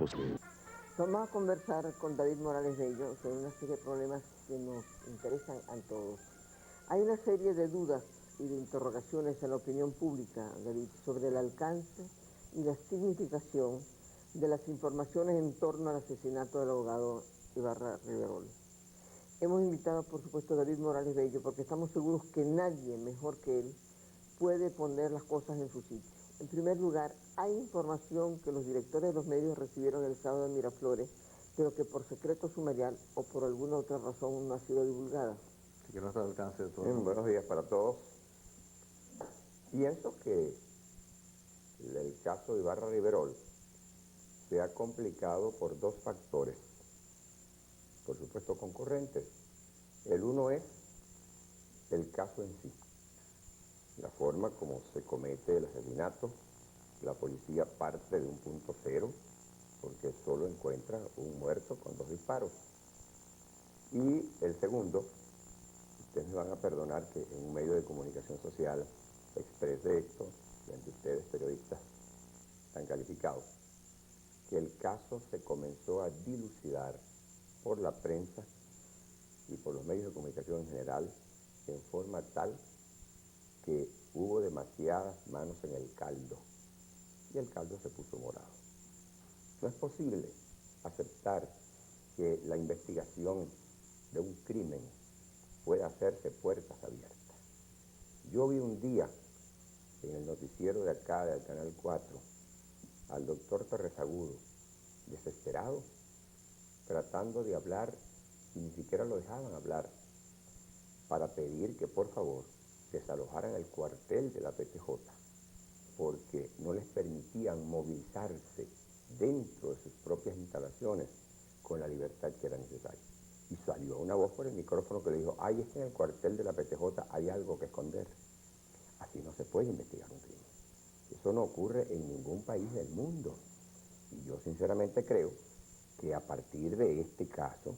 posible. Vamos a conversar con David Morales Bello sobre una serie de problemas que nos interesan a todos. Hay una serie de dudas y de interrogaciones en la opinión pública, David, sobre el alcance y la significación de las informaciones en torno al asesinato del abogado Ibarra Riverol. Hemos invitado, por supuesto, a David Morales Bello porque estamos seguros que nadie mejor que él puede poner las cosas en su sitio. En primer lugar, hay información que los directores de los medios recibieron el sábado en Miraflores, pero que por secreto sumarial o por alguna otra razón no ha sido divulgada. Sí, que no está al alcance de todos. Buenos días para todos. Pienso que el caso de Ibarra Riverol se ha complicado por dos factores, por supuesto concurrentes. El uno es el caso en sí, la forma como se comete el asesinato. La policía parte de un punto cero porque solo encuentra un muerto con 2 disparos. Y el segundo, ustedes me van a perdonar que en un medio de comunicación social exprese esto frente a ustedes, periodistas tan calificados, que el caso se comenzó a dilucidar por la prensa y por los medios de comunicación en general en forma tal que hubo demasiadas manos en el caldo y el caldo se puso morado. No es posible aceptar que la investigación de un crimen pueda hacerse puertas abiertas. Yo vi un día en el noticiero de acá, del Canal 4, al doctor Torresagudo, desesperado, tratando de hablar, y ni siquiera lo dejaban hablar, para pedir que por favor desalojaran el cuartel de la PTJ, porque no les permitían movilizarse dentro de sus propias instalaciones con la libertad que era necesaria. Y salió una voz por el micrófono que le dijo: "Ahí está en el cuartel de la PTJ, hay algo que esconder". Así no se puede investigar un crimen. Eso no ocurre en ningún país del mundo. Y yo sinceramente creo que a partir de este caso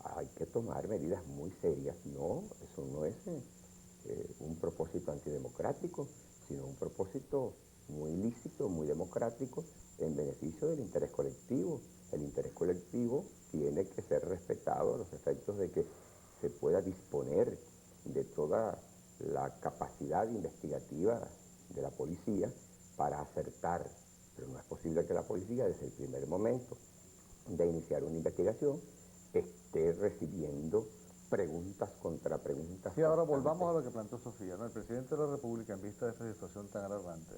hay que tomar medidas muy serias. No, eso no es un propósito antidemocrático, sino un propósito muy lícito, muy democrático, en beneficio del interés colectivo. El interés colectivo tiene que ser respetado a los efectos de que se pueda disponer de toda la capacidad investigativa de la policía para acertar, pero no es posible que la policía desde el primer momento de iniciar una investigación esté recibiendo preguntas contra preguntas. Sí, ahora volvamos a lo que planteó Sofía, ¿no? El presidente de la República, en vista de esta situación tan alarmante,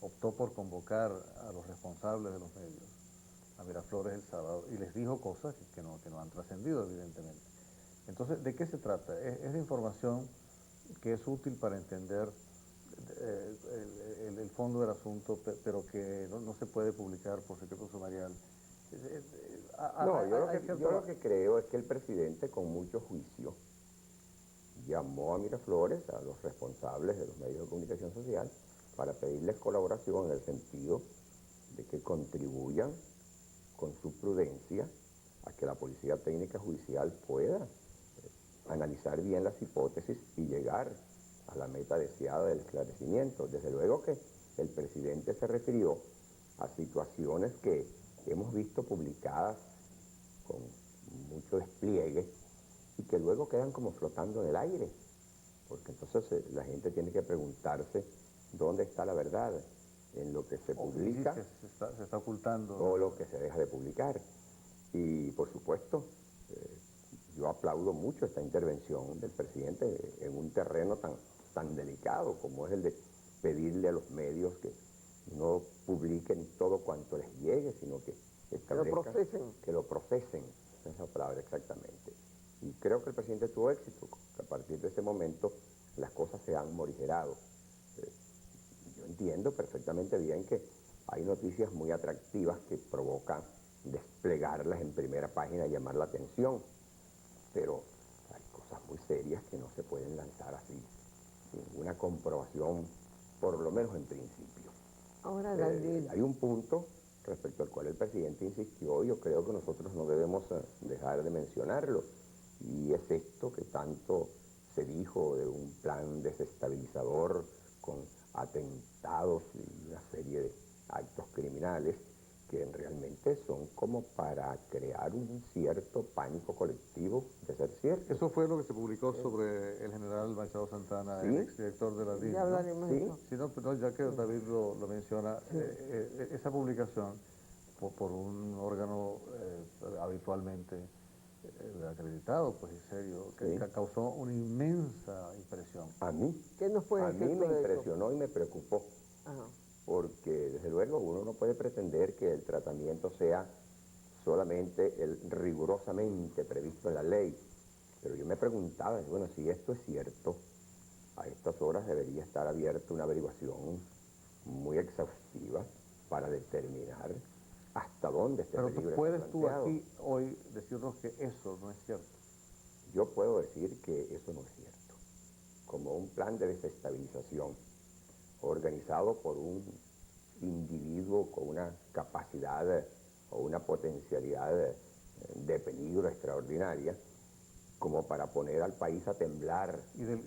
optó por convocar a los responsables de los medios a Miraflores el sábado y les dijo cosas que no han trascendido, evidentemente. Entonces, ¿de qué se trata? Es de información que es útil para entender el fondo del asunto, pero que no se puede publicar por secreto sumarial. No, yo lo que creo es que el presidente, con mucho juicio, llamó a Miraflores, a los responsables de los medios de comunicación social, para pedirles colaboración en el sentido de que contribuyan con su prudencia a que la Policía Técnica Judicial pueda analizar bien las hipótesis y llegar a la meta deseada del esclarecimiento. Desde luego que el presidente se refirió a situaciones que hemos visto publicadas con mucho despliegue y que luego quedan como flotando en el aire, porque entonces la gente tiene que preguntarse dónde está la verdad, en lo que se publica se está ocultando, o lo que se deja de publicar. Y por supuesto, yo aplaudo mucho esta intervención del presidente en un terreno tan delicado como es el de pedirle a los medios que no publiquen todo cuanto les llegue, sino que establezcan, que lo procesen, esa es la palabra exactamente. Y creo que el presidente tuvo éxito, que a partir de ese momento las cosas se han morigerado. Yo entiendo perfectamente bien que hay noticias muy atractivas que provocan desplegarlas en primera página y llamar la atención, pero hay cosas muy serias que no se pueden lanzar así, sin una comprobación, por lo menos en principio. Ahora, David, hay un punto respecto al cual el presidente insistió, y yo creo que nosotros no debemos dejar de mencionarlo, y es esto que tanto se dijo de un plan desestabilizador con atentados y una serie de actos criminales que realmente son como para crear un cierto pánico colectivo de ser cierto. Eso fue lo que se publicó sobre el general Machado Santana, Sí. el exdirector de la DIN, Ya ¿no? hablaremos de Sí. eso. Sí, no, pero ya que David lo menciona, esa publicación por un órgano habitualmente acreditado, pues en serio, que Sí. causó una inmensa impresión. A mí, ¿Qué nos puede a decir mí tú me de eso? impresionó y me preocupó, Ajá. porque desde luego uno no puede pretender que el tratamiento sea solamente el rigurosamente previsto en la ley. Pero yo me preguntaba, bueno, si esto es cierto, a estas horas debería estar abierta una averiguación muy exhaustiva para determinar hasta dónde este Pero tú peligro está puedes tú planteado. aquí hoy decirnos que eso no es cierto. Yo puedo decir que eso no es cierto. Como un plan de desestabilización organizado por un individuo con una capacidad o una potencialidad de peligro extraordinaria, como para poner al país a temblar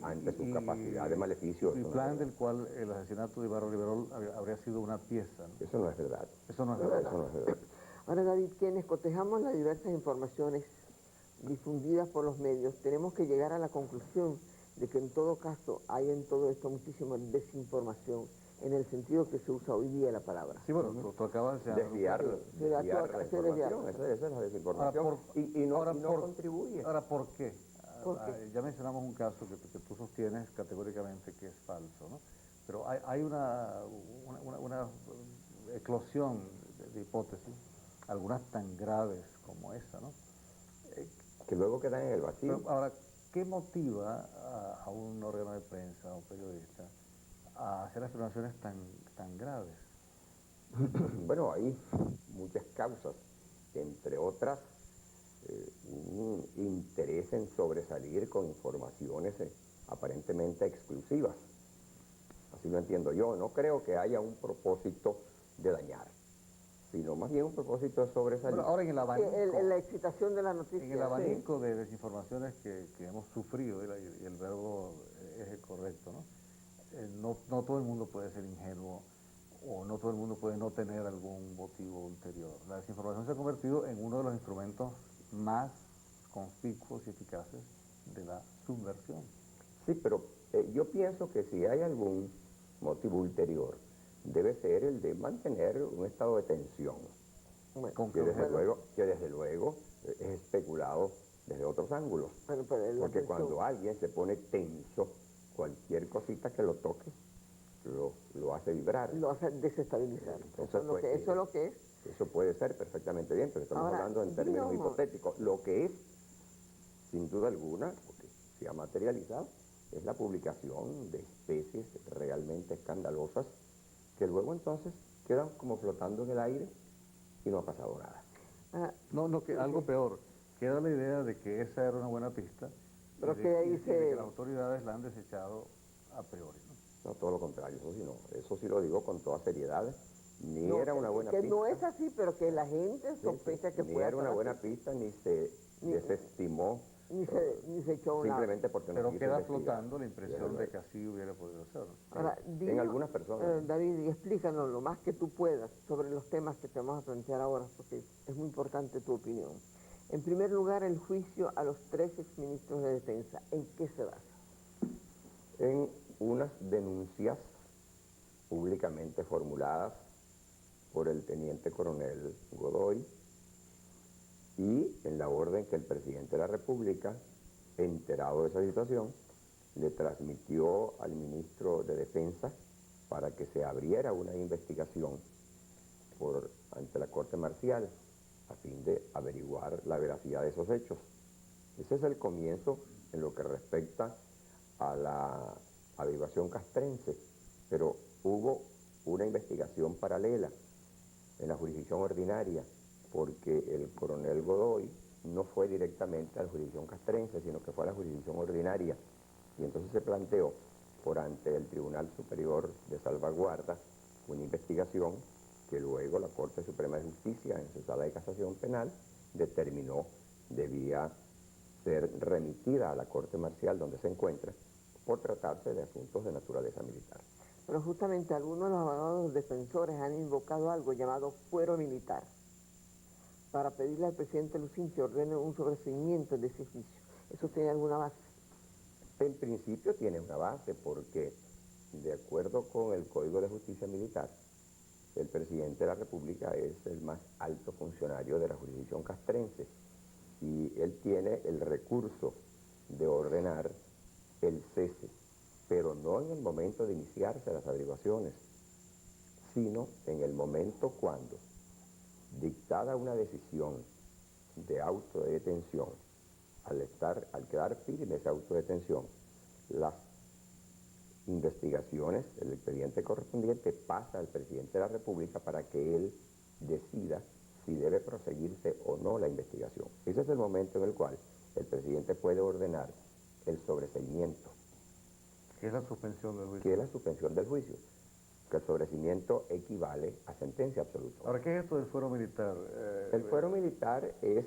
ante su capacidad de maleficio. Y Eso no es plan verdad. del cual el asesinato de Ibarra Riverol habría sido una pieza, ¿no? Eso no es verdad. Eso no es verdad. Eso no es verdad. Ahora, David, quienes cotejamos las diversas informaciones difundidas por los medios, tenemos que llegar a la conclusión de que en todo caso hay en todo esto muchísima desinformación, en el sentido que se usa hoy día la palabra. Sí, bueno, tú acabas de Desviar la información, esa es la desinformación. Y no contribuye. Ahora, ¿por qué? ¿Por qué? Ya mencionamos un caso que tú sostienes categóricamente que es falso, ¿no? Pero hay una eclosión de hipótesis, algunas tan graves como esa, ¿no? Que luego quedan en el vacío. Pero ahora, ¿qué motiva a un órgano de prensa, a un periodista, a hacer afirmaciones tan graves? Bueno, hay muchas causas, entre otras un interés en sobresalir con informaciones aparentemente exclusivas. Así lo entiendo yo. No creo que haya un propósito de dañar, sino más bien un propósito de sobresalir. Bueno, ahora en el abanico, La excitación de la noticia. en el abanico de desinformaciones que hemos sufrido, y el verbo es el correcto, ¿no? No todo el mundo puede ser ingenuo, o no todo el mundo puede no tener algún motivo ulterior. La desinformación se ha convertido en uno de los instrumentos más conspicuos y eficaces de la subversión. Sí, pero yo pienso que si hay algún motivo ulterior, debe ser el de mantener un estado de tensión, Con que desde luego es especulado desde otros ángulos. Bueno, pero Porque cuando alguien se pone tenso, cualquier cosita que lo toque lo hace vibrar. lo hace desestabilizar. Entonces, Eso es lo que es. Eso puede ser perfectamente bien, pero estamos Ahora, hablando en términos digamos, hipotéticos. Lo que es, sin duda alguna, porque se ha materializado, es la publicación de especies realmente escandalosas que luego entonces quedan como flotando en el aire y no ha pasado nada. No, que algo peor, queda la idea de que esa era una buena pista, Pero y de, que y ahí de que las autoridades la han desechado a priori, ¿no? No, todo lo contrario, eso sí no. Eso sí lo digo con toda seriedad. Ni No, era una buena que pista. no es así, pero que la gente sospecha que ni pueda era una estar buena así. pista, ni se desestimó. Ni se echó a un lado. Simplemente porque no Pero quiso queda investigar. flotando la impresión de que así hubiera podido ser. Ahora, En algunas personas. David, y explícanos lo más que tú puedas sobre los temas que te vamos a plantear ahora, porque es muy importante tu opinión. En primer lugar, el juicio a los 3 exministros de Defensa. ¿En qué se basa? En unas denuncias públicamente formuladas por el teniente coronel Godoy y en la orden que el presidente de la República, enterado de esa situación, le transmitió al ministro de Defensa para que se abriera una investigación ante la Corte Marcial a fin de averiguar la veracidad de esos hechos. Ese es el comienzo en lo que respecta a la averiguación castrense, pero hubo una investigación paralela en la jurisdicción ordinaria, porque el coronel Godoy no fue directamente a la jurisdicción castrense, sino que fue a la jurisdicción ordinaria, y entonces se planteó por ante el Tribunal Superior de Salvaguarda una investigación que luego la Corte Suprema de Justicia, en su sala de casación penal, determinó debía ser remitida a la Corte Marcial donde se encuentra por tratarse de asuntos de naturaleza militar. Pero justamente algunos de los abogados defensores han invocado algo llamado fuero militar para pedirle al presidente Lucín que ordene un sobreseimiento de ese juicio. ¿Eso tiene alguna base? En principio tiene una base porque, de acuerdo con el Código de Justicia Militar, el presidente de la República es el más alto funcionario de la jurisdicción castrense y él tiene el recurso de ordenar el cese, pero no en el momento de iniciarse las averiguaciones, sino en el momento cuando, dictada una decisión de autodetención, al quedar firme esa autodetención, las investigaciones, el expediente correspondiente pasa al presidente de la República para que él decida si debe proseguirse o no la investigación. Ese es el momento en el cual el presidente puede ordenar el sobreseimiento. ¿Qué es la suspensión del juicio? Que es la suspensión del juicio, que el sobreseimiento equivale a sentencia absoluta. Ahora, ¿qué es esto del fuero militar? El fuero militar es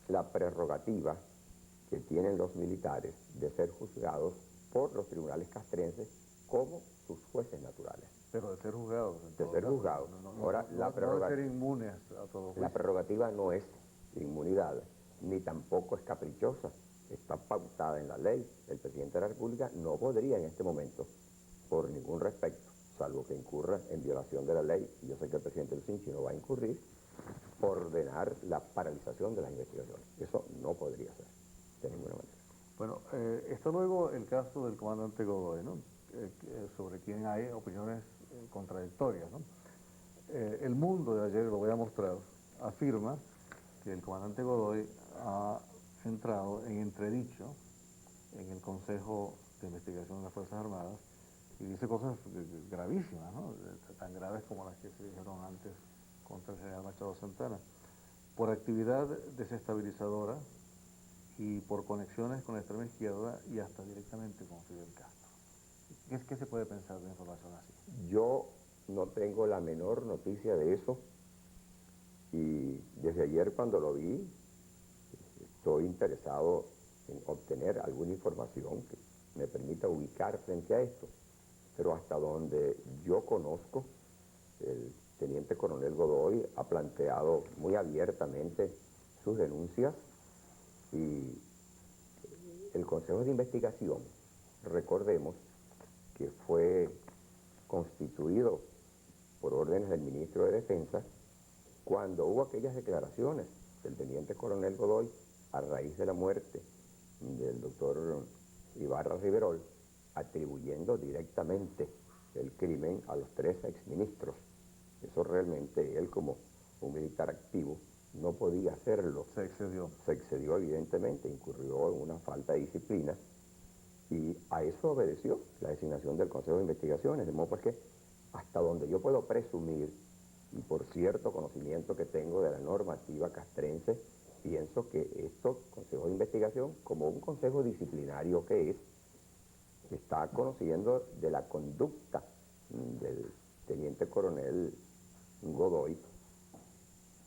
la prerrogativa que tienen los militares de ser juzgados por los tribunales castrenses como sus jueces naturales. Pero de ser juzgados. De ser juzgados. Ahora, la prerrogativa, no de ser inmunes a todo juicio. La prerrogativa no es inmunidad, ni tampoco es caprichosa. Está pautada en la ley. El presidente de la República no podría en este momento, por ningún respecto, salvo que incurra en violación de la ley, y yo sé que el presidente Lucinchi no va a incurrir, ordenar la paralización de las investigaciones. Eso no podría ser, de ninguna manera. Bueno, está luego el caso del comandante Godoy, ¿no? Sobre quien hay opiniones contradictorias, ¿no? El Mundo de ayer, lo voy a mostrar, afirma que el comandante Godoy ha entrado en entredicho en el Consejo de Investigación de las Fuerzas Armadas y dice cosas gravísimas, ¿no? Tan graves como las que se dijeron antes contra el general Machado Santana, por actividad desestabilizadora y por conexiones con la extrema izquierda y hasta directamente con Fidel Castro. ¿Qué se puede pensar de una información así? Yo no tengo la menor noticia de eso y desde ayer cuando lo vi estoy interesado en obtener alguna información que me permita ubicar frente a esto, pero hasta donde yo conozco, el teniente coronel Godoy ha planteado muy abiertamente sus denuncias y el Consejo de Investigación, recordemos que fue constituido por órdenes del ministro de Defensa cuando hubo aquellas declaraciones del teniente coronel Godoy a raíz de la muerte del doctor Ibarra Riverol, atribuyendo directamente el crimen a los 3 exministros. Eso realmente él, como un militar activo, no podía hacerlo. Se excedió. Se excedió evidentemente, incurrió en una falta de disciplina y a eso obedeció la designación del Consejo de Investigaciones, de modo pues que hasta donde yo puedo presumir, y por cierto conocimiento que tengo de la normativa castrense, pienso que estos consejos de investigación, como un consejo disciplinario que es, está conociendo de la conducta del teniente coronel Godoy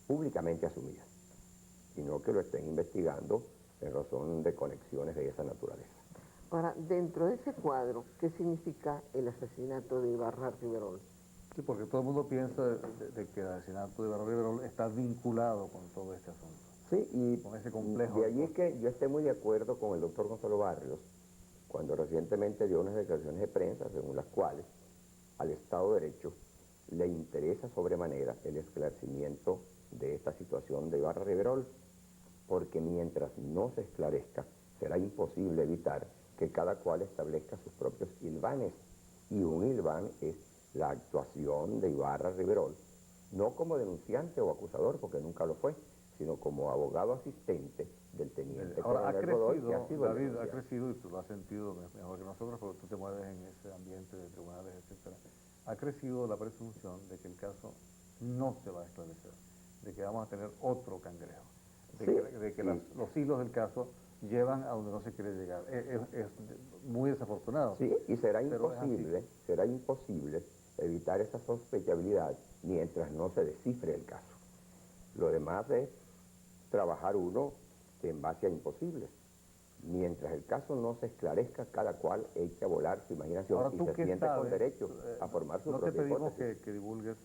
públicamente asumida, y no que lo estén investigando en razón de conexiones de esa naturaleza. Ahora, dentro de ese cuadro, ¿qué significa el asesinato de Ibarra Riverol? Sí, porque todo el mundo piensa de que el asesinato de Ibarra Riverol está vinculado con todo este asunto. Sí, y con ese complejo. De allí es que yo esté muy de acuerdo con el doctor Gonzalo Barrios, cuando recientemente dio unas declaraciones de prensa, según las cuales al Estado de Derecho le interesa sobremanera el esclarecimiento de esta situación de Ibarra Riverol, porque mientras no se esclarezca, será imposible evitar que cada cual establezca sus propios hilvanes, y un hilván es la actuación de Ibarra Riverol, no como denunciante o acusador, porque nunca lo fue, sino como abogado asistente del teniente coronel Godoy, que ha sido David, ha crecido, y tú lo has sentido mejor que nosotros, porque tú te mueves en ese ambiente de tribunales, etcétera. Ha crecido la presunción de que el caso no se va a esclarecer, de que vamos a tener otro cangrejo, de que los hilos del caso llevan a donde no se quiere llegar. Es muy desafortunado. Sí, y será imposible evitar esa sospechabilidad mientras no se descifre el caso. Lo demás es trabajar uno en base a imposibles. mientras el caso no se esclarezca, cada cual eche a volar su imaginación Ahora, y ¿tú se qué siente con sabes? derecho a formar su No te propia pedimos hipótesis. que divulgues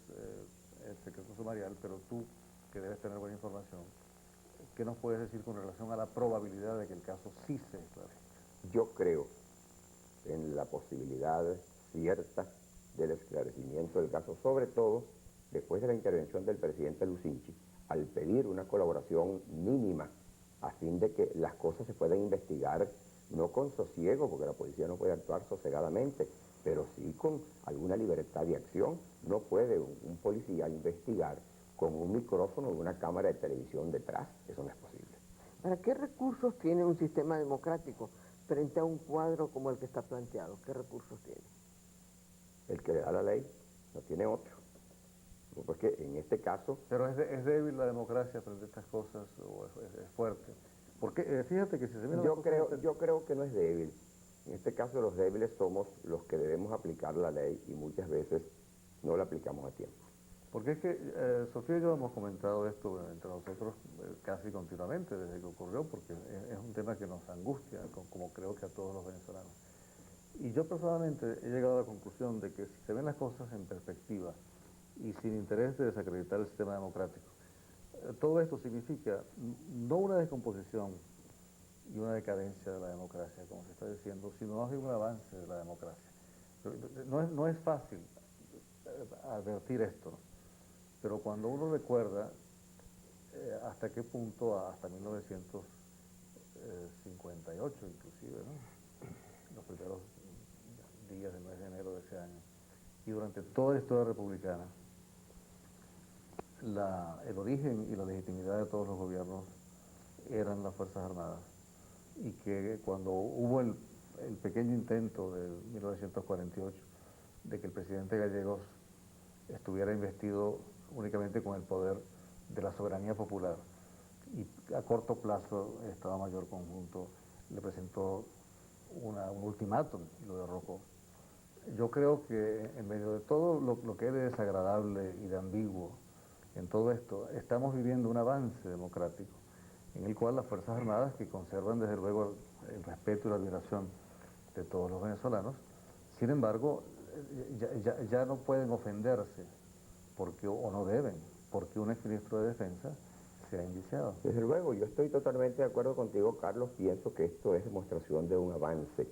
el secreto sumarial, pero tú, que debes tener buena información, ¿qué nos puedes decir con relación a la probabilidad de que el caso sí se esclarezca? Yo creo en la posibilidad cierta del esclarecimiento del caso, sobre todo después de la intervención del presidente Lucinchi, al pedir una colaboración mínima a fin de que las cosas se puedan investigar, no con sosiego, porque la policía no puede actuar sosegadamente, pero sí con alguna libertad de acción. No puede un policía investigar con un micrófono de una cámara de televisión detrás, eso no es posible. ¿Para qué recursos tiene un sistema democrático frente a un cuadro como el que está planteado? ¿Qué recursos tiene? El que le da la ley no tiene otro. Porque en este caso, Pero es débil la democracia frente a estas cosas, o es fuerte. Porque fíjate que si se viene yo creo que no es débil. En este caso los débiles somos los que debemos aplicar la ley y muchas veces no la aplicamos a tiempo. Porque es que Sofía y yo hemos comentado esto entre nosotros casi continuamente desde que ocurrió, porque es un tema que nos angustia, como creo que a todos los venezolanos. Y yo personalmente he llegado a la conclusión de que si se ven las cosas en perspectiva y sin interés de desacreditar el sistema democrático, todo esto significa no una descomposición y una decadencia de la democracia, como se está diciendo, sino más bien un avance de la democracia. No es fácil advertir esto, ¿no? Pero cuando uno recuerda hasta qué punto, hasta 1958 inclusive, ¿no? Los primeros días del mes de enero de ese año, y durante toda la historia republicana, el origen y la legitimidad de todos los gobiernos eran las Fuerzas Armadas, y que cuando hubo el pequeño intento de 1948 de que el presidente Gallegos estuviera investido únicamente con el poder de la soberanía popular, y a corto plazo el Estado Mayor Conjunto le presentó un ultimátum y lo derrocó. Yo creo que en medio de todo lo que es desagradable y de ambiguo en todo esto, estamos viviendo un avance democrático en el cual las Fuerzas Armadas, que conservan desde luego el respeto y la admiración de todos los venezolanos, sin embargo, ya no pueden ofenderse, porque, o no deben, porque un exministro de Defensa se ha indiciado. Desde luego, yo estoy totalmente de acuerdo contigo, Carlos. Pienso que esto es demostración de un avance.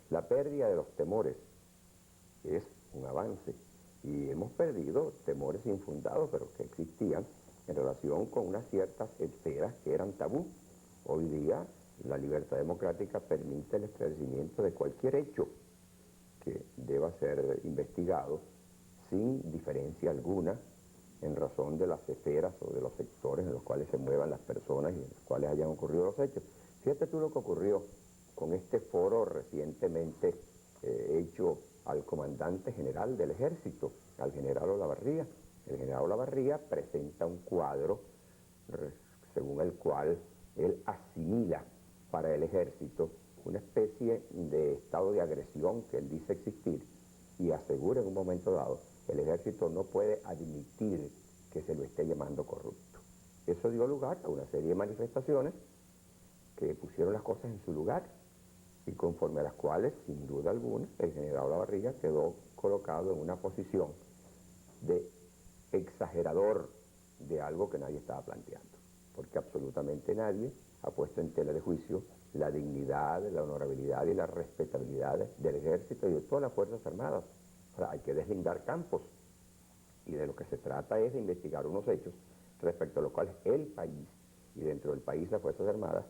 La pérdida de los temores es un avance. Y hemos perdido temores infundados, pero que existían en relación con unas ciertas esferas que eran tabú. Hoy día la libertad democrática permite el esclarecimiento de cualquier hecho que deba ser investigado sin diferencia alguna en razón de las esferas o de los sectores en los cuales se muevan las personas y en los cuales hayan ocurrido los hechos. Fíjate tú lo que ocurrió con este foro recientemente hecho al comandante general del ejército, al general Olavarría. El general Olavarría presenta un cuadro según el cual él asimila para el ejército una especie de estado de agresión que él dice existir y asegura en un momento dado que el ejército no puede admitir que se lo esté llamando corrupto. Eso dio lugar a una serie de manifestaciones que pusieron las cosas en su lugar y conforme a las cuales, sin duda alguna, el general Olavarría quedó colocado en una posición de exagerador de algo que nadie estaba planteando, porque absolutamente nadie ha puesto en tela de juicio la dignidad, la honorabilidad y la respetabilidad del ejército y de todas las Fuerzas Armadas. Ahora, hay que deslindar campos y de lo que se trata es de investigar unos hechos respecto a los cuales el país y dentro del país las Fuerzas Armadas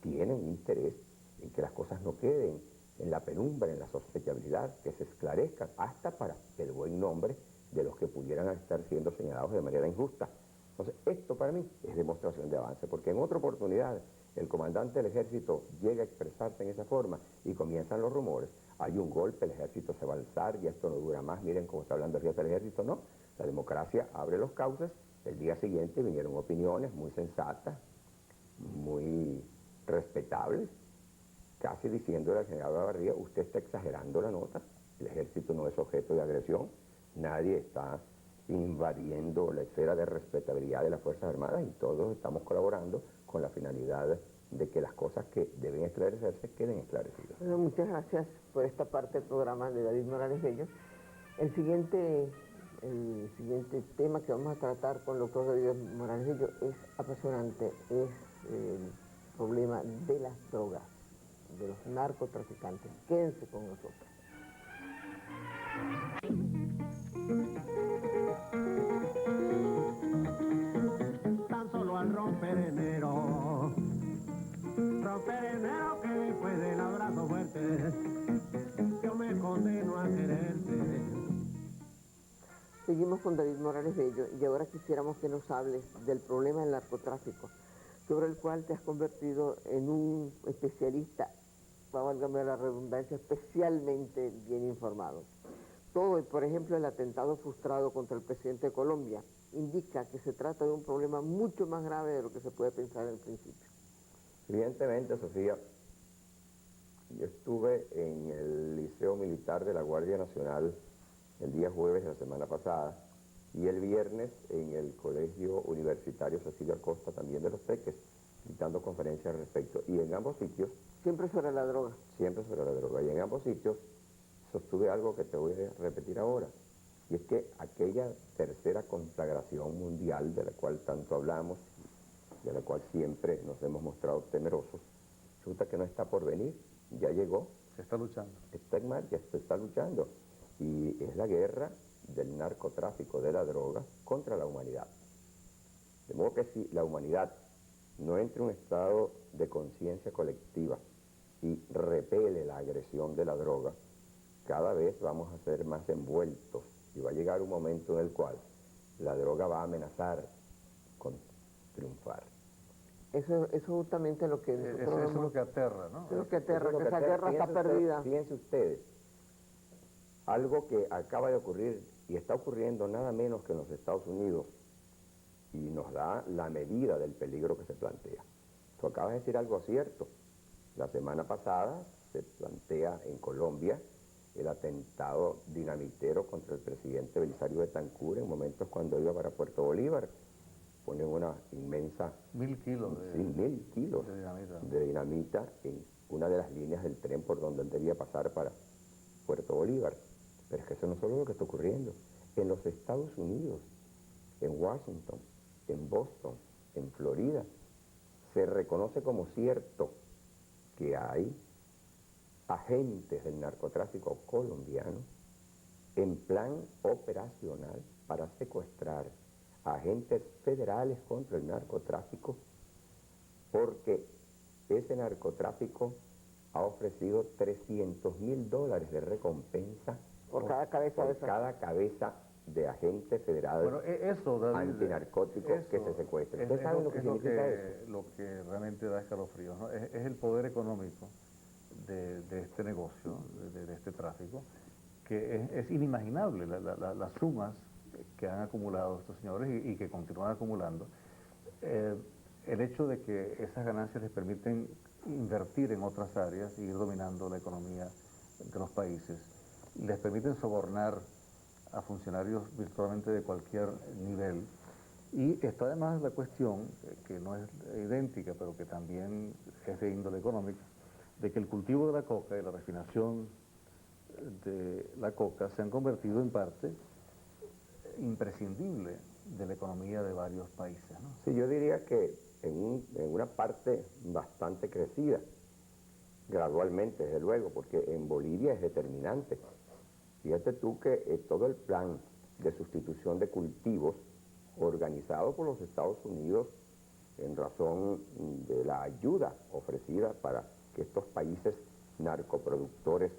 tienen interés en que las cosas no queden en la penumbra, en la sospechabilidad, que se esclarezcan hasta para el buen nombre de los que pudieran estar siendo señalados de manera injusta. Entonces, esto para mí es demostración de avance, porque en otra oportunidad el comandante del ejército llega a expresarse en esa forma y comienzan los rumores, hay un golpe, el ejército se va a alzar y esto no dura más, miren cómo está hablando el jefe del ejército. No, la democracia abre los cauces, el día siguiente vinieron opiniones muy sensatas, muy respetables, casi diciéndole al general Olavarría, usted está exagerando la nota, el ejército no es objeto de agresión, nadie está invadiendo la esfera de respetabilidad de las Fuerzas Armadas y todos estamos colaborando con la finalidad de que las cosas que deben esclarecerse queden esclarecidas. Bueno, muchas gracias por esta parte del programa de David Morales Bello. El siguiente tema que vamos a tratar con el doctor David Morales Bello es apasionante, es el problema de las drogas, de los narcotraficantes. Quédense con nosotros. Tan solo al romper enero que después del abrazo fuerte, yo me condeno a quererte. Seguimos con David Morales Bello y ahora quisiéramos que nos hables del problema del narcotráfico, sobre el cual te has convertido en un especialista, válgame la redundancia, especialmente bien informado. Todo, por ejemplo, el atentado frustrado contra el presidente de Colombia, indica que se trata de un problema mucho más grave de lo que se puede pensar en el principio. Evidentemente, Sofía, yo estuve en el Liceo Militar de la Guardia Nacional el día jueves de la semana pasada y el viernes en el Colegio Universitario Cecilio Acosta, también de Los Teques, dictando conferencias al respecto. Y en ambos sitios... Siempre sobre la droga. Siempre sobre la droga. Y en ambos sitios sostuve algo que te voy a repetir ahora. Y es que aquella tercera conflagración mundial de la cual tanto hablamos, de la cual siempre nos hemos mostrado temerosos, resulta que no está por venir, ya llegó. Se está luchando. Está en marcha, se está luchando. Y es la guerra del narcotráfico, de la droga, contra la humanidad. De modo que si la humanidad no entra en un estado de conciencia colectiva y repele la agresión de la droga, cada vez vamos a ser más envueltos y va a llegar un momento en el cual la droga va a amenazar con triunfar. Eso es justamente lo que nosotros Eso es vemos. lo que aterra, ¿no? Eso es lo que aterra, Eso es lo que esa aterra. guerra está Fíjense perdida. Fíjense ustedes, algo que acaba de ocurrir y está ocurriendo nada menos que en los Estados Unidos y nos da la medida del peligro que se plantea. Tú acabas de decir algo cierto. La semana pasada se plantea en Colombia el atentado dinamitero contra el presidente Belisario Betancur en momentos cuando iba para Puerto Bolívar. Ponen una inmensa... 1000 kilos Sí, 1000 kilos de dinamita. de dinamita en una de las líneas del tren por donde él debía pasar para Puerto Bolívar. Pero es que eso no es solo lo que está ocurriendo. En los Estados Unidos, en Washington, en Boston, en Florida, se reconoce como cierto que hay agentes del narcotráfico colombiano en plan operacional para secuestrar a agentes federales contra el narcotráfico, porque ese narcotráfico ha ofrecido $300.000 de recompensa Por cada cabeza de esa. cada cabeza de agente federal Bueno, eso, David, antinarcótico que se secuestra. ¿Ustedes saben lo que significa eso? Lo que realmente da escalofríos, ¿no? Es el poder económico de este negocio, de este tráfico, que es inimaginable las sumas que han acumulado estos señores y que continúan acumulando. El hecho de que esas ganancias les permiten invertir en otras áreas y ir dominando la economía de los países, les permiten sobornar a funcionarios virtualmente de cualquier nivel. Y está además la cuestión, que no es idéntica, pero que también es de índole económica, de que el cultivo de la coca y la refinación de la coca se han convertido en parte imprescindible de la economía de varios países, ¿no? Sí, yo diría que en una parte bastante crecida, gradualmente, desde luego, porque en Bolivia es determinante. Fíjate tú que todo el plan de sustitución de cultivos organizado por los Estados Unidos en razón de la ayuda ofrecida para que estos países narcoproductores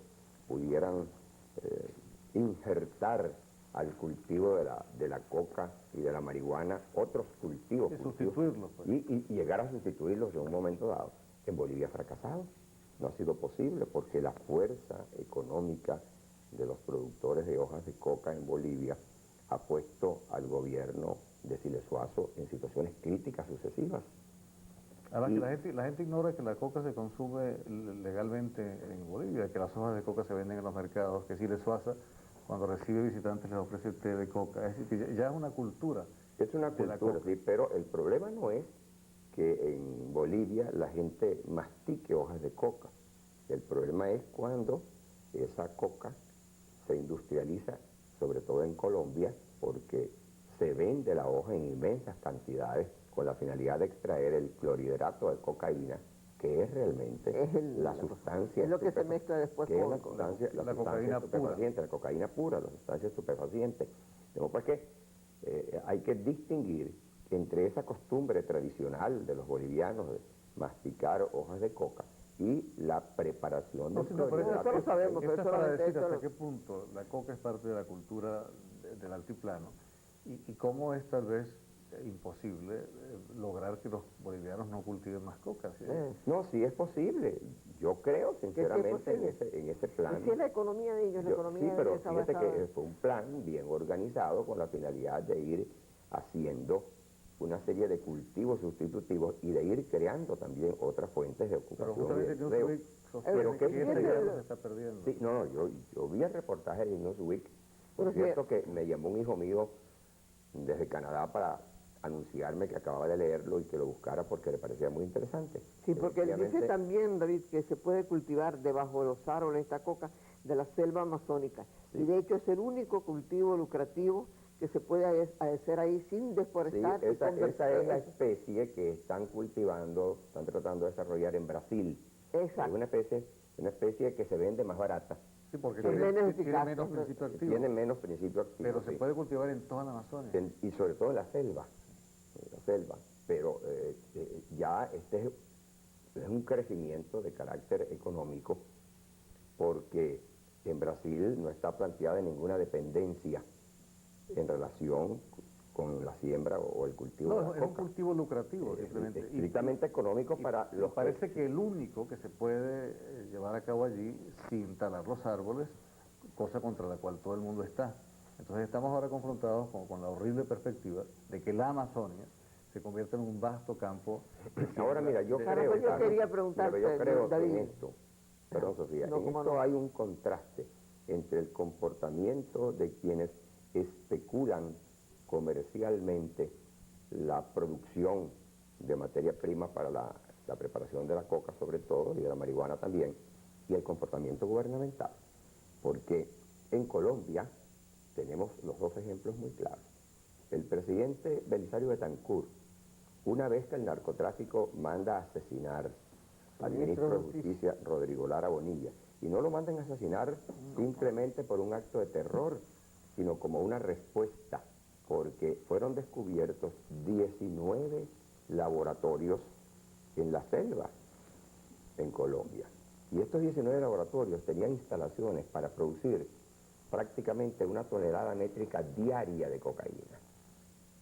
pudieran injertar al cultivo de la coca y de la marihuana otros cultivos. Sustituirlos, pues. Y llegar a sustituirlos en un momento dado. En Bolivia ha fracasado. No ha sido posible porque la fuerza económica de los productores de hojas de coca en Bolivia ha puesto al gobierno de Siles Suazo en situaciones críticas sucesivas. Además que la gente ignora que la coca se consume legalmente en Bolivia, que las hojas de coca se venden en los mercados, que Siles Suazo, cuando recibe visitantes, les ofrece té de coca. Es decir, que ya es una cultura. Es una cultura, sí, pero el problema no es que en Bolivia la gente mastique hojas de coca. El problema es cuando esa coca se industrializa, sobre todo en Colombia, porque se vende la hoja en inmensas cantidades con la finalidad de extraer el clorhidrato de cocaína, que es realmente la sustancia es lo que se mezcla después que es con la sustancia, la cocaína estupefaciente, la cocaína pura, la sustancia estupefaciente. De modo pues que hay que distinguir entre esa costumbre tradicional de los bolivianos de masticar hojas de coca y la preparación del clorhidrato. Eso lo sabemos, Esto pero es para solamente decir eso hasta lo- qué punto la coca es parte de la cultura del altiplano y cómo es tal vez imposible lograr que los bolivianos no cultiven más coca. ¿Sí? No, sí es posible. Yo creo sinceramente posible. en ese plan. Y si es la economía de ellos, la economía Sí, de pero ellos está fíjate basada- que fue un plan bien organizado con la finalidad de ir haciendo una serie de cultivos sustitutivos y de ir creando también otras fuentes de Pero ocupación y justamente de empleo. Newsweek Pero sostiene qué que esa bien, guerra se está perdiendo. Sí, yo vi el reportaje de Newsweek. Por Pero sí, cierto que me llamó un hijo mío desde Canadá para anunciarme que acababa de leerlo y que lo buscara porque le parecía muy interesante. Sí, porque él dice Efectivamente, también, David, que se puede cultivar debajo de los árboles esta coca de la selva amazónica. Sí. Y de hecho es el único cultivo lucrativo que se puede hacer ahí sin sí, deforestar. y esa es la eso. especie que están cultivando, están tratando de desarrollar en Brasil. Exacto. Es una especie que se vende más barata, Sí, porque Que es tiene, menos tiene eficaz, menos ¿no? principio activo. tiene menos principio activo. Pero se sí. puede cultivar en toda la Amazonia. Y sobre todo en la selva, pero ya este es un crecimiento de carácter económico porque en Brasil no está planteada ninguna dependencia en relación con la siembra o el cultivo de No, la es un coca. cultivo lucrativo, Es simplemente. estrictamente económico para Me los parece que el único que se puede llevar a cabo allí sin talar los árboles, cosa contra la cual todo el mundo está. Entonces estamos ahora confrontados con la horrible perspectiva de que la Amazonia se convierta en un vasto campo de siembra Ahora mira, yo de- Claro, creo, pues yo Carlos, quería preguntarte, mira, yo creo David. en esto, perdón Sofía, No, en cómo esto no. hay un contraste entre el comportamiento de quienes especulan comercialmente la producción de materia prima para la preparación de la coca sobre todo y de la marihuana también, y el comportamiento gubernamental, porque en Colombia tenemos los dos ejemplos muy claros. El presidente Belisario Betancur, una vez que el narcotráfico manda a asesinar al ministro de Justicia, Rodrigo Lara Bonilla, y no lo mandan a asesinar simplemente por un acto de terror, sino como una respuesta, porque fueron descubiertos 19 laboratorios en la selva, en Colombia. Y estos 19 laboratorios tenían instalaciones para producir prácticamente 1 tonelada métrica diaria de cocaína.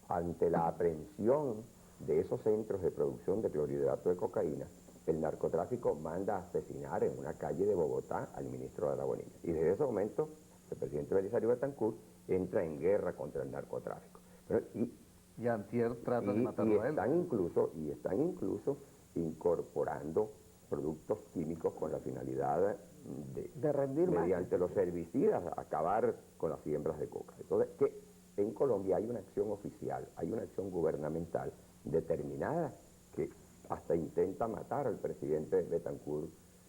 Ante la aprehensión de esos centros de producción de clorhidrato de cocaína, el narcotráfico manda a asesinar en una calle de Bogotá al ministro de la Bonilla. Y desde ese momento, el presidente Belisario Betancur entra en guerra contra el narcotráfico. Y Antier trata de matarlo a él. Están incluso incorporando productos químicos con la finalidad De rendir más. mediante los herbicidas, acabar con las siembras de coca. Entonces, que en Colombia hay una acción oficial, hay una acción gubernamental determinada que hasta intenta matar al presidente Betancur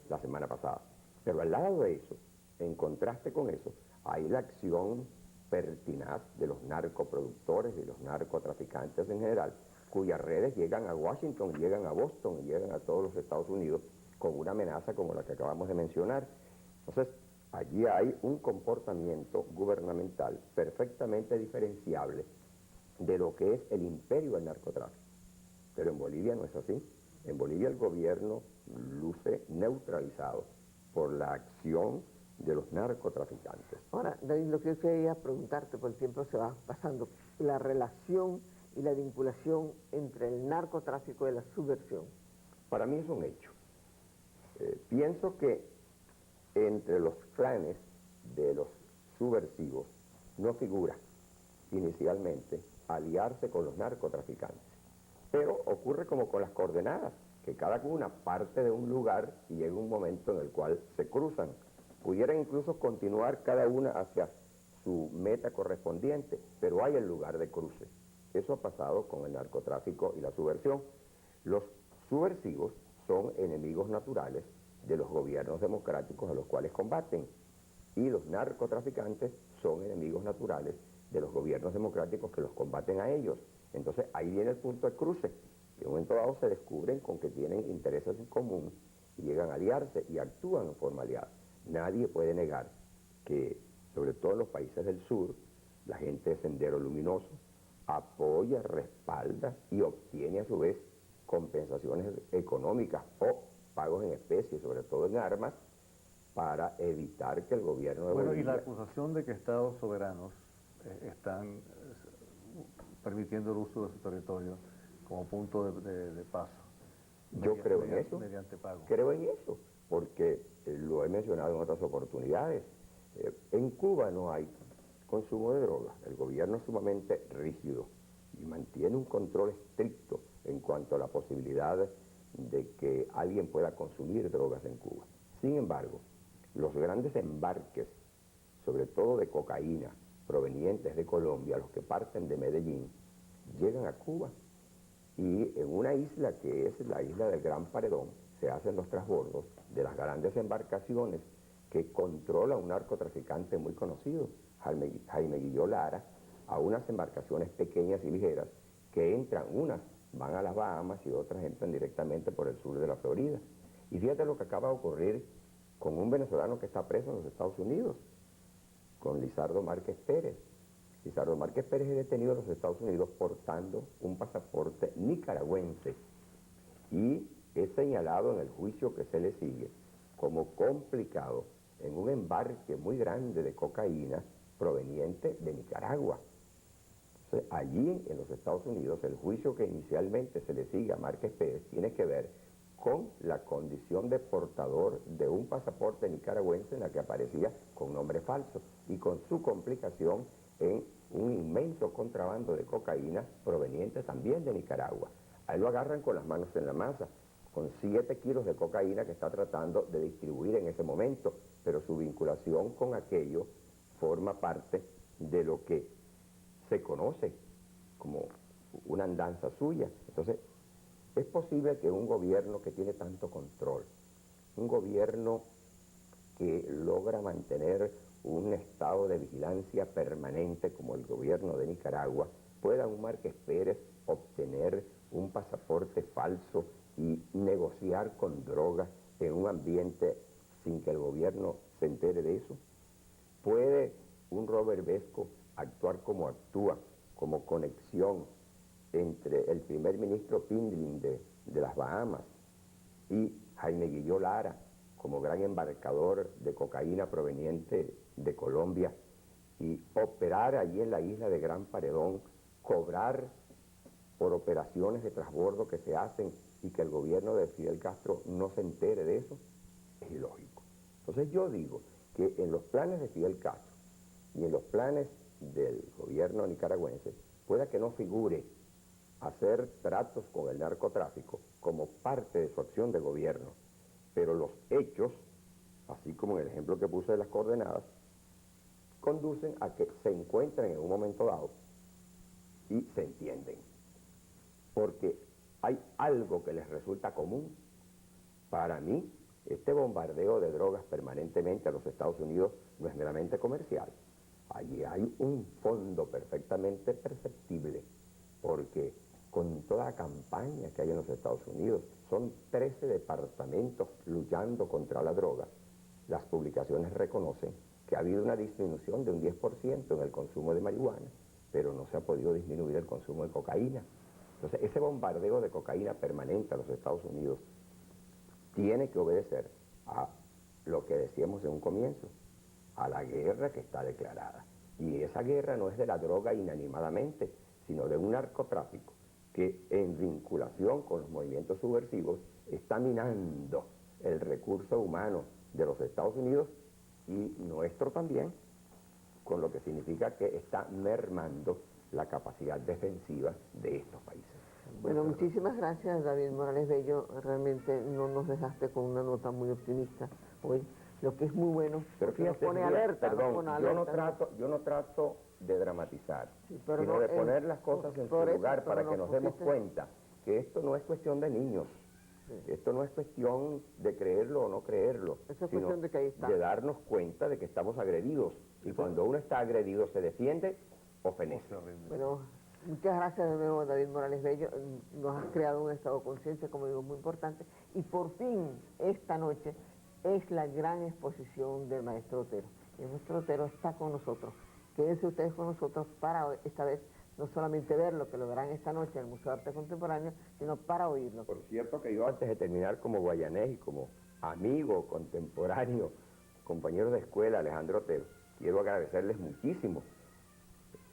la semana pasada. Pero al lado de eso, en contraste con eso, hay la acción pertinaz de los narcoproductores y los narcotraficantes en general, cuyas redes llegan a Washington, llegan a Boston, llegan a todos los Estados Unidos con una amenaza como la que acabamos de mencionar. Entonces, allí hay un comportamiento gubernamental perfectamente diferenciable de lo que es el imperio del narcotráfico. Pero en Bolivia no es así. En Bolivia el gobierno luce neutralizado por la acción de los narcotraficantes. Ahora, David, lo que yo quería preguntarte, por el tiempo se va pasando, la relación y la vinculación entre el narcotráfico y la subversión. Para mí es un hecho. Pienso que entre los planes de los subversivos no figura inicialmente aliarse con los narcotraficantes. Pero ocurre como con las coordenadas, que cada una parte de un lugar y llega un momento en el cual se cruzan. Pudieran incluso continuar cada una hacia su meta correspondiente, pero hay el lugar de cruce. Eso ha pasado con el narcotráfico y la subversión. Los subversivos son enemigos naturales de los gobiernos democráticos a los cuales combaten, y los narcotraficantes son enemigos naturales de los gobiernos democráticos que los combaten a ellos. Entonces ahí viene el punto de cruce. En un momento dado se descubren con que tienen intereses en común y llegan a aliarse y actúan en forma aliada. Nadie puede negar que, sobre todo en los países del sur, la gente de Sendero Luminoso apoya, respalda y obtiene a su vez compensaciones económicas o pagos en especie, sobre todo en armas, para evitar que el gobierno de Bueno, Bolivia... y la acusación de que estados soberanos están permitiendo el uso de su territorio como punto de paso. Yo creo en eso. Mediante pago. Creo en eso, porque lo he mencionado en otras oportunidades. En Cuba no hay consumo de drogas. El gobierno es sumamente rígido y mantiene un control estricto en cuanto a la posibilidad de que alguien pueda consumir drogas en Cuba. Sin embargo, los grandes embarques, sobre todo de cocaína, provenientes de Colombia, los que parten de Medellín, llegan a Cuba. Y en una isla que es la isla del Gran Paredón, se hacen los transbordos de las grandes embarcaciones que controla un narcotraficante muy conocido, Jaime Guilló Lara, a unas embarcaciones pequeñas y ligeras que entran, unas van a las Bahamas y otras entran directamente por el sur de la Florida. Y fíjate lo que acaba de ocurrir con un venezolano que está preso en los Estados Unidos, con Lizardo Márquez Pérez. Lizardo Márquez Pérez es detenido en los Estados Unidos portando un pasaporte nicaragüense y es señalado en el juicio que se le sigue como complicado en un embarque muy grande de cocaína proveniente de Nicaragua. Entonces, allí en los Estados Unidos el juicio que inicialmente se le sigue a Márquez Pérez tiene que ver con la condición de portador de un pasaporte nicaragüense en la que aparecía con nombre falso y con su complicación en un inmenso contrabando de cocaína proveniente también de Nicaragua. Ahí lo agarran con las manos en la masa, con 7 kilos de cocaína que está tratando de distribuir en ese momento, pero su vinculación con aquello forma parte de lo que se conoce como una andanza suya. Entonces, es posible que un gobierno que tiene tanto control, un gobierno que logra mantener un estado de vigilancia permanente como el gobierno de Nicaragua, pueda un Márquez Pérez obtener un pasaporte falso y negociar con drogas en un ambiente sin que el gobierno se entere de eso. ¿Puede un Robert Vesco actuar como actúa, como conexión entre el primer ministro Pindling de las Bahamas y Jaime Guilló Lara como gran embarcador de cocaína proveniente de Colombia y operar allí en la isla de Gran Paredón, cobrar por operaciones de transbordo que se hacen y que el gobierno de Fidel Castro no se entere de eso? Es ilógico. Entonces yo digo que en los planes de Fidel Castro y en los planes del gobierno nicaragüense pueda que no figure hacer tratos con el narcotráfico como parte de su acción de gobierno, pero los hechos, así como en el ejemplo que puse de las coordenadas, conducen a que se encuentren en un momento dado y se entienden, porque hay algo que les resulta común. Para mí, este bombardeo de drogas permanentemente a los Estados Unidos no es meramente comercial. Allí hay un fondo perfectamente perceptible, porque con toda la campaña que hay en los Estados Unidos, son 13 departamentos luchando contra la droga. Las publicaciones reconocen que ha habido una disminución de un 10% en el consumo de marihuana, pero no se ha podido disminuir el consumo de cocaína. Entonces, ese bombardeo de cocaína permanente a los Estados Unidos tiene que obedecer a lo que decíamos en un comienzo, a la guerra que está declarada. Y esa guerra no es de la droga inanimadamente, sino de un narcotráfico que en vinculación con los movimientos subversivos está minando el recurso humano de los Estados Unidos y nuestro también, con lo que significa que está mermando la capacidad defensiva de estos países. Bueno, muchísimas gracias, David Morales Bello. Realmente no nos dejaste con una nota muy optimista hoy, lo que es muy bueno. Pero fíjate, nos pone alerta, perdón, nos pone yo no trato de dramatizar, Sí, pero sino no, de poner las cosas en su por eso, lugar pero para no que nos demos pusiste- cuenta que esto no es cuestión de niños. Esto no es cuestión de creerlo o no creerlo, Esa es sino cuestión de que ahí está. de darnos cuenta de que estamos agredidos. Y cuando uno está agredido se defiende o fenece. Bueno, muchas gracias de nuevo, David Morales Bello. Nos has creado un estado de conciencia, como digo, muy importante. Y por fin, esta noche, es la gran exposición del maestro Otero. El maestro Otero está con nosotros. Quédense ustedes con nosotros para esta vez no solamente verlo, que lo verán esta noche en el Museo de Arte Contemporáneo, sino para oírlo. Por cierto que yo antes de terminar como guayanés y como amigo, contemporáneo, compañero de escuela, Alejandro Otero, quiero agradecerles muchísimo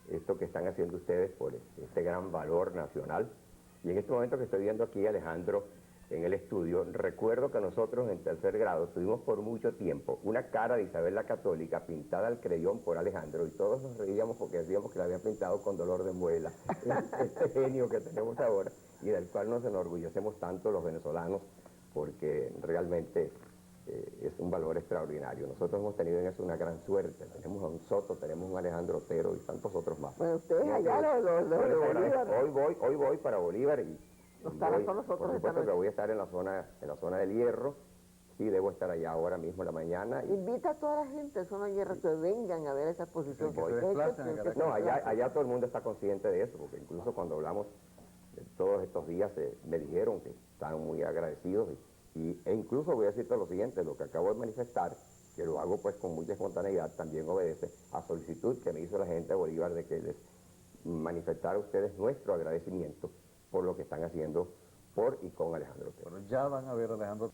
esto que están haciendo ustedes por este gran valor nacional. Y en este momento que estoy viendo aquí a Alejandro en el estudio, recuerdo que nosotros en tercer grado tuvimos por mucho tiempo una cara de Isabel la Católica pintada al creyón por Alejandro y todos nos reíamos porque decíamos que la había pintado con dolor de muela. Este genio que tenemos ahora y del cual nos enorgullecemos tanto los venezolanos porque realmente es un valor extraordinario. Nosotros hemos tenido en eso una gran suerte. Tenemos a un Soto, tenemos a un Alejandro Otero y tantos otros más. Bueno, ustedes allá yo los de les agradezco. Bolívar. Hoy voy para Bolívar y No estarás con nosotros por esta supuesto que noche. voy a estar en la zona del Hierro. Sí, debo estar allá ahora mismo en la mañana. Invita a toda la gente, eso no hay guerra, que vengan a ver esa exposición. Que se Es desplacen que acá. se No, allá desplacen. todo el mundo está consciente de eso, porque incluso cuando hablamos todos estos días me dijeron que estaban muy agradecidos e incluso voy a decirte lo siguiente, lo que acabo de manifestar, que lo hago pues con mucha espontaneidad, también obedece a solicitud que me hizo la gente de Bolívar de que les manifestara a ustedes nuestro agradecimiento por lo que están haciendo por y con Alejandro Otero. Bueno, ya van a ver a Alejandro